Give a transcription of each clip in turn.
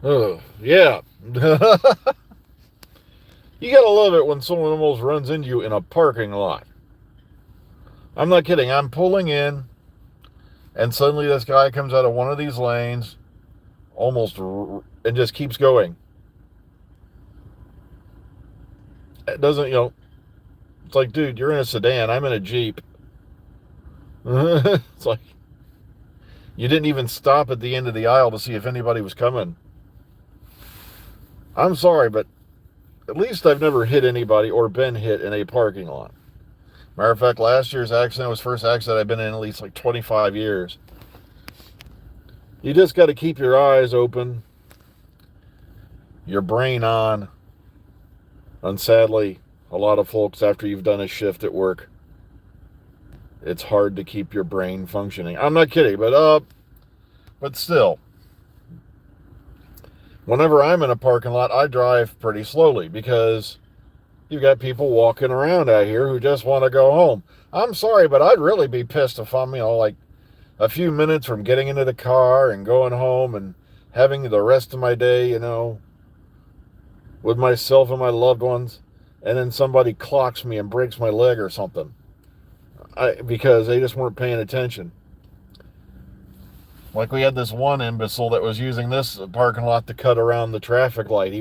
Oh, yeah. You gotta love it when someone almost runs into you in a parking lot. I'm not kidding. I'm pulling in, and suddenly this guy comes out of one of these lanes, and just keeps going. It doesn't, it's like, dude, you're in a sedan. I'm in a Jeep. It's like, you didn't even stop at the end of the aisle to see if anybody was coming. I'm sorry, but at least I've never hit anybody or been hit in a parking lot. Matter of fact, last year's accident was the first accident I've been in at least like 25 years. You just got to keep your eyes open, your brain on. And sadly, a lot of folks, after you've done a shift at work, it's hard to keep your brain functioning. I'm not kidding, but still, whenever I'm in a parking lot, I drive pretty slowly because you've got people walking around out here who just want to go home. I'm sorry, but I'd really be pissed if I'm, like a few minutes from getting into the car and going home and having the rest of my day, with myself and my loved ones, and then somebody clocks me and breaks my leg or something, because they just weren't paying attention. Like we had this one imbecile that was using this parking lot to cut around the traffic light.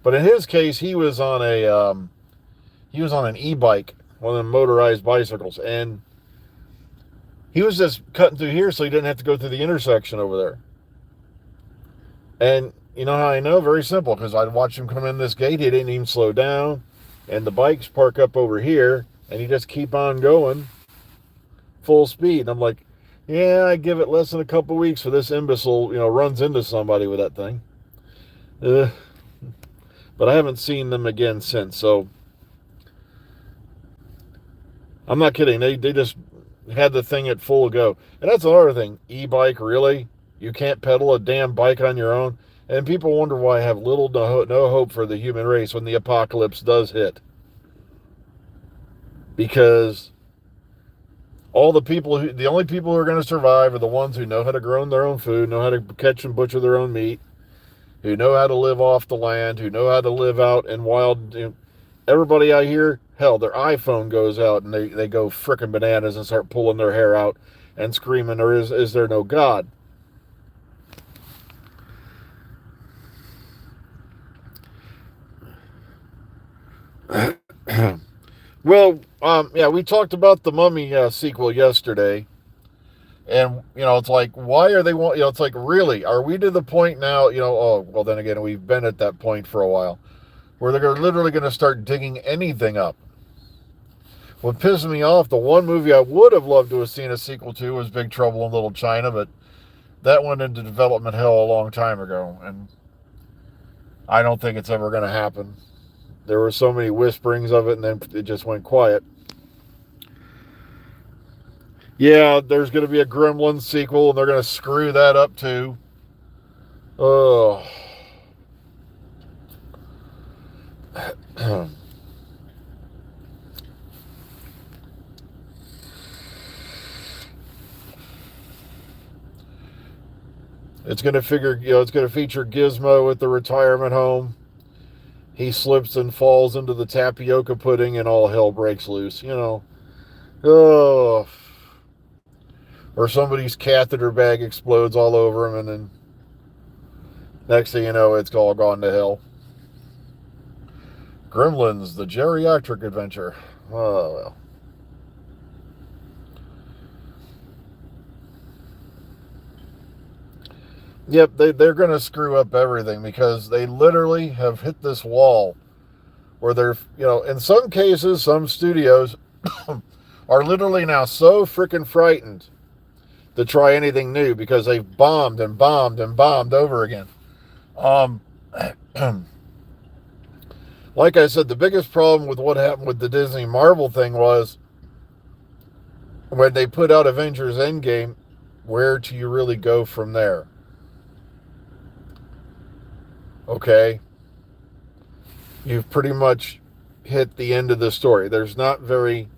But in his case, he was on an e-bike, one of the motorized bicycles, and he was just cutting through here so he didn't have to go through the intersection over there. And you know how I know? Very simple, because I'd watch him come in this gate. He didn't even slow down, and the bikes park up over here, and he just keep on going full speed. And I'm like, yeah, I give it less than a couple weeks for this imbecile, runs into somebody with that thing. Uh, but I haven't seen them again since. So I'm not kidding. They just had the thing at full go. And that's another thing. E-bike, really? You can't pedal a damn bike on your own? And people wonder why I have little no hope for the human race when the apocalypse does hit. Because the only people who are going to survive are the ones who know how to grow their own food, know how to catch and butcher their own meat, who know how to live off the land, who know how to live out in wild. Everybody out here, hell, their iPhone goes out and they go frickin' bananas and start pulling their hair out and screaming, "Or is there no God?" Well, yeah, we talked about the Mummy sequel yesterday, and it's like, why are they want? It's like, really, are we to the point now? Oh, well, then again, we've been at that point for a while where they're literally going to start digging anything up. What pisses me off, the one movie I would have loved to have seen a sequel to was Big Trouble in Little China, but that went into development hell a long time ago, and I don't think it's ever going to happen. There were so many whisperings of it, and then it just went quiet. Yeah, there's going to be a Gremlins sequel, and they're going to screw that up too. Oh. It's going to feature Gizmo at the retirement home. He slips and falls into the tapioca pudding, and all hell breaks loose. Oh. Or somebody's catheter bag explodes all over him, and then next thing you know, it's all gone to hell. Gremlins, the geriatric adventure. Oh, well. Yep, they're going to screw up everything because they literally have hit this wall where in some cases, some studios are literally now so freaking frightened to try anything new because they've bombed and bombed and bombed over again. Um, like I said, the biggest problem with what happened with the Disney Marvel thing was when they put out Avengers Endgame, where do you really go from there? Okay? You've pretty much hit the end of the story. There's not very,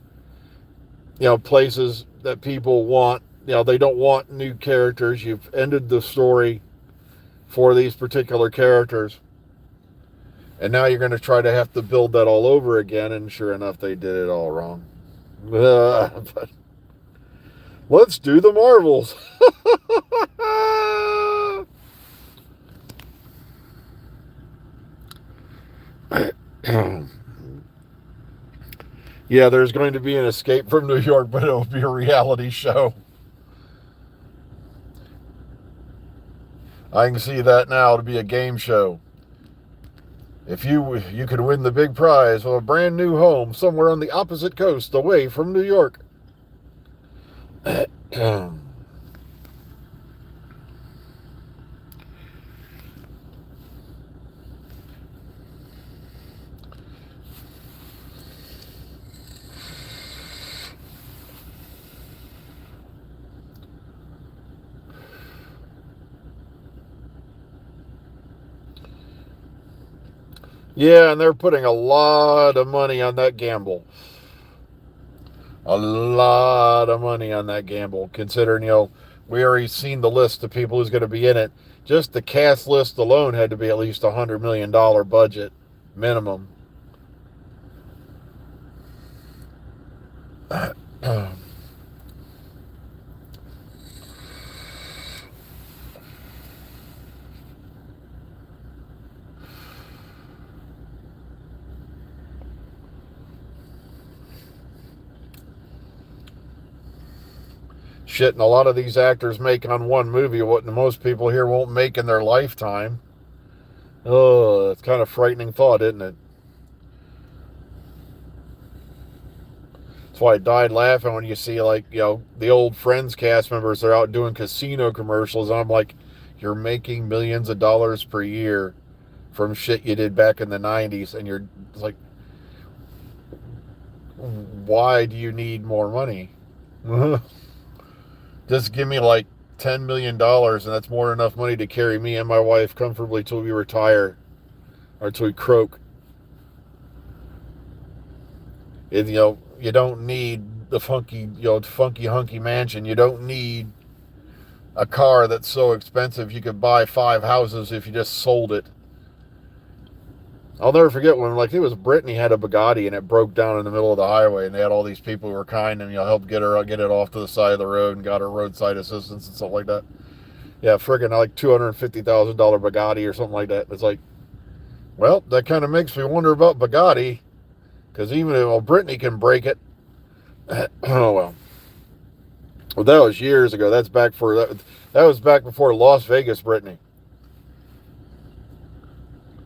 places that people want. They don't want new characters. You've ended the story for these particular characters. And now you're going to try to have to build that all over again, and sure enough, they did it all wrong. But let's do the Marvels. Yeah, there's going to be an Escape from New York, but it'll be a reality show. I can see that now to be a game show. If you could win the big prize of a brand new home somewhere on the opposite coast away from New York. Yeah, and they're putting a lot of money on that gamble. A lot of money on that gamble, considering, we already seen the list of people who's going to be in it. Just the cast list alone had to be at least $100 million budget, minimum. Shit, and a lot of these actors make on one movie what most people here won't make in their lifetime. Oh, it's kind of a frightening thought, isn't it? That's why I died laughing when you see, the old Friends cast members, they're out doing casino commercials, and I'm like, you're making millions of dollars per year from shit you did back in the 90s, and you're like, why do you need more money? Just give me like $10 million, and that's more than enough money to carry me and my wife comfortably till we retire or till we croak. You don't need the funky hunky mansion. You don't need a car that's so expensive you could buy 5 houses if you just sold it. I'll never forget when, it was Brittany had a Bugatti and it broke down in the middle of the highway, and they had all these people who were kind and helped get it off to the side of the road and got her roadside assistance and stuff like that. Yeah, friggin' like $250,000 Bugatti or something like that. It's like, well, that kind of makes me wonder about Bugatti, because even if Brittany can break it, oh well. Well, that was years ago. That was back before Las Vegas, Brittany.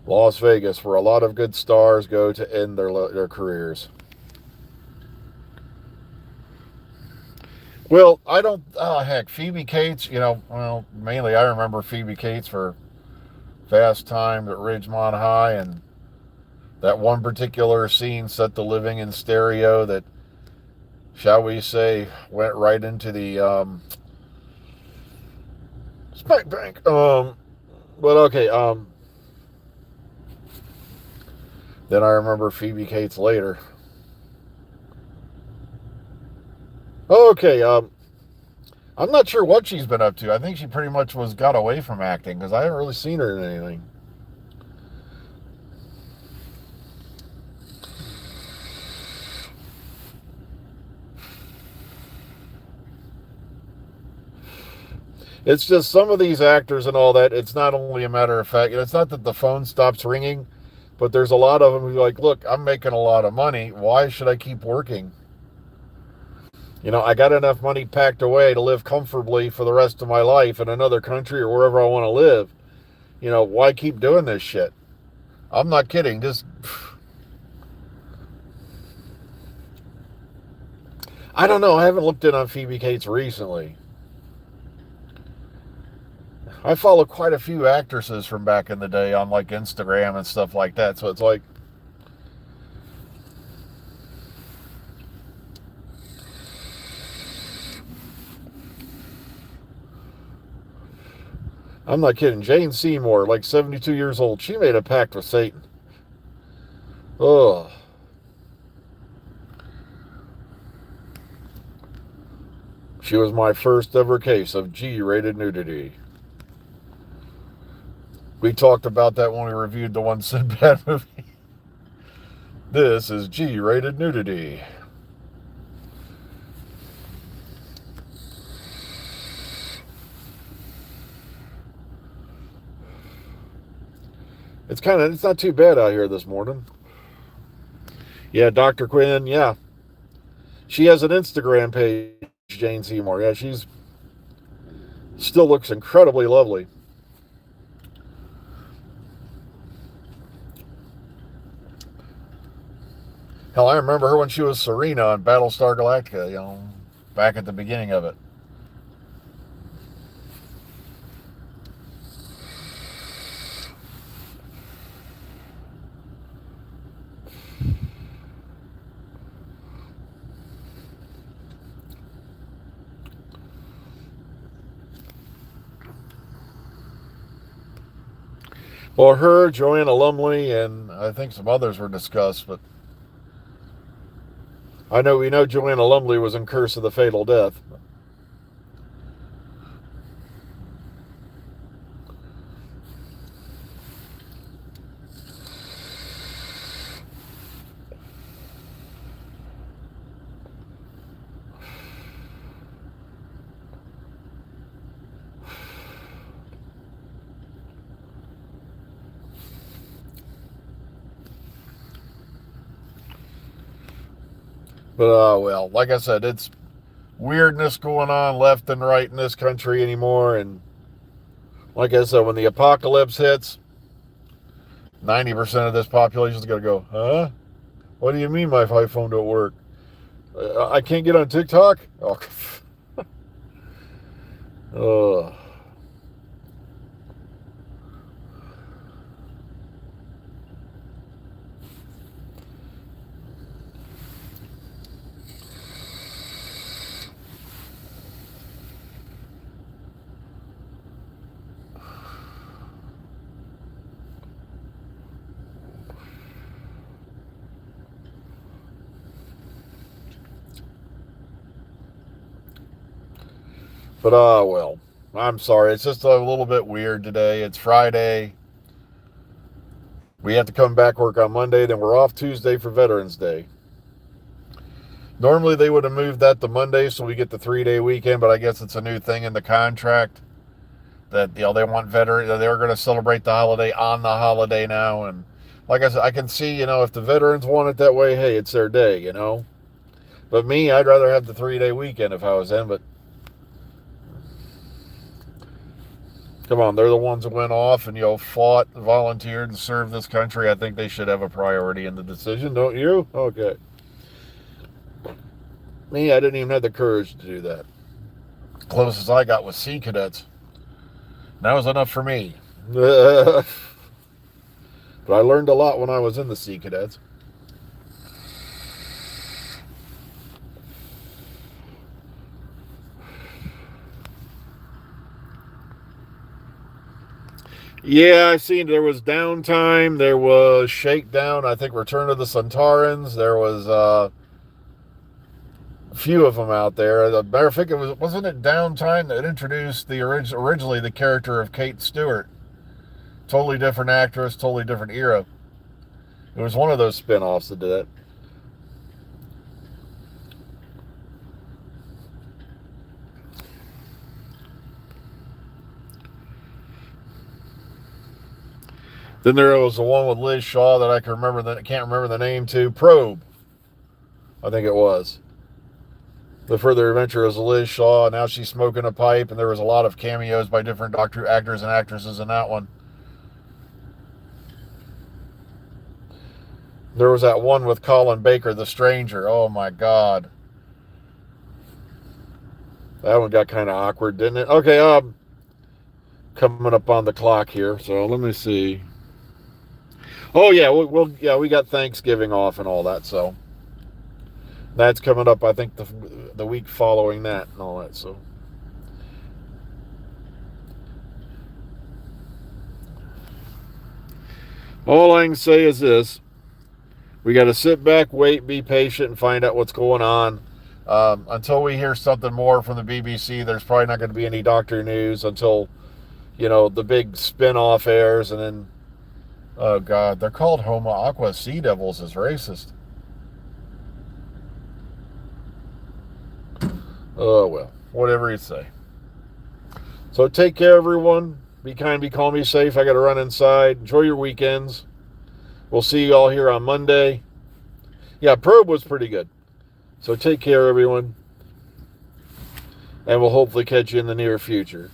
Las Vegas, where a lot of good stars go to end their careers. Well, I don't, heck, Phoebe Cates, mainly I remember Phoebe Cates for Fast Times at Ridgemont High, and that one particular scene set the living in stereo that, shall we say, went right into the Spank Bank. But okay, then I remember Phoebe Cates later. Okay, I'm not sure what she's been up to. I think she pretty much got away from acting, because I haven't really seen her in anything. It's just some of these actors and all that, it's not only a matter of fact, it's not that the phone stops ringing, but there's a lot of them who are like, look, I'm making a lot of money. Why should I keep working? I got enough money packed away to live comfortably for the rest of my life in another country or wherever I want to live. Why keep doing this shit? I'm not kidding. I don't know. I haven't looked in on Phoebe Cates recently. I follow quite a few actresses from back in the day on Instagram and stuff like that. So it's like, I'm not kidding. Jane Seymour, 72 years old, she made a pact with Satan. Ugh. She was my first ever case of G-rated nudity. We talked about that when we reviewed the one Sinbad movie. This is G-rated nudity. It's not too bad out here this morning. Yeah, Dr. Quinn, yeah. She has an Instagram page, Jane Seymour. Yeah, she's still looks incredibly lovely. Hell, I remember her when she was Serena on Battlestar Galactica, back at the beginning of it. Well, her, Joanna Lumley, and I think some others were discussed, but we know Joanna Lumley was in Curse of the Fatal Death. But, well, like I said, it's weirdness going on left and right in this country anymore. And like I said, when the apocalypse hits, 90% of this population is going to go, huh? What do you mean my iPhone don't work? I can't get on TikTok? Oh, Ugh. But, well, I'm sorry. It's just a little bit weird today. It's Friday. We have to come back work on Monday. Then we're off Tuesday for Veterans Day. Normally they would have moved that to Monday so we get the 3-day weekend, but I guess it's a new thing in the contract that, they want veterans. They're going to celebrate the holiday on the holiday now. And like I said, I can see, if the veterans want it that way, hey, it's their day, But me, I'd rather have the 3-day weekend if I was in, but come on, they're the ones that went off and, fought, volunteered, and served this country. I think they should have a priority in the decision, don't you? Okay. Me, I didn't even have the courage to do that. Closest I got was Sea Cadets. That was enough for me. But I learned a lot when I was in the Sea Cadets. Yeah, I seen there was Downtime, there was Shakedown, I think Return of the Centaurans, there was a few of them out there. The matter of fact, wasn't it Downtime that introduced originally the character of Kate Stewart? Totally different actress, totally different era. It was one of those spin-offs that did it. Then there was the one with Liz Shaw that I can't remember the name to. Probe, I think it was. The Further Adventures of Liz Shaw. Now she's smoking a pipe, and there was a lot of cameos by different actors and actresses in that one. There was that one with Colin Baker, The Stranger. Oh my God, that one got kind of awkward, didn't it? Okay, coming up on the clock here, so let me see. Oh yeah, we got Thanksgiving off and all that, so that's coming up. I think the week following that and all that. So all I can say is this: we got to sit back, wait, be patient, and find out what's going on. Until we hear something more from the BBC, there's probably not going to be any doctor news until the big spin-off airs, and then, oh God, they're called Homo Aqua Sea Devils is racist. Oh, well, whatever you say. So take care, everyone. Be kind, be calm, be safe. I got to run inside. Enjoy your weekends. We'll see you all here on Monday. Yeah, Probe was pretty good. So take care, everyone. And we'll hopefully catch you in the near future.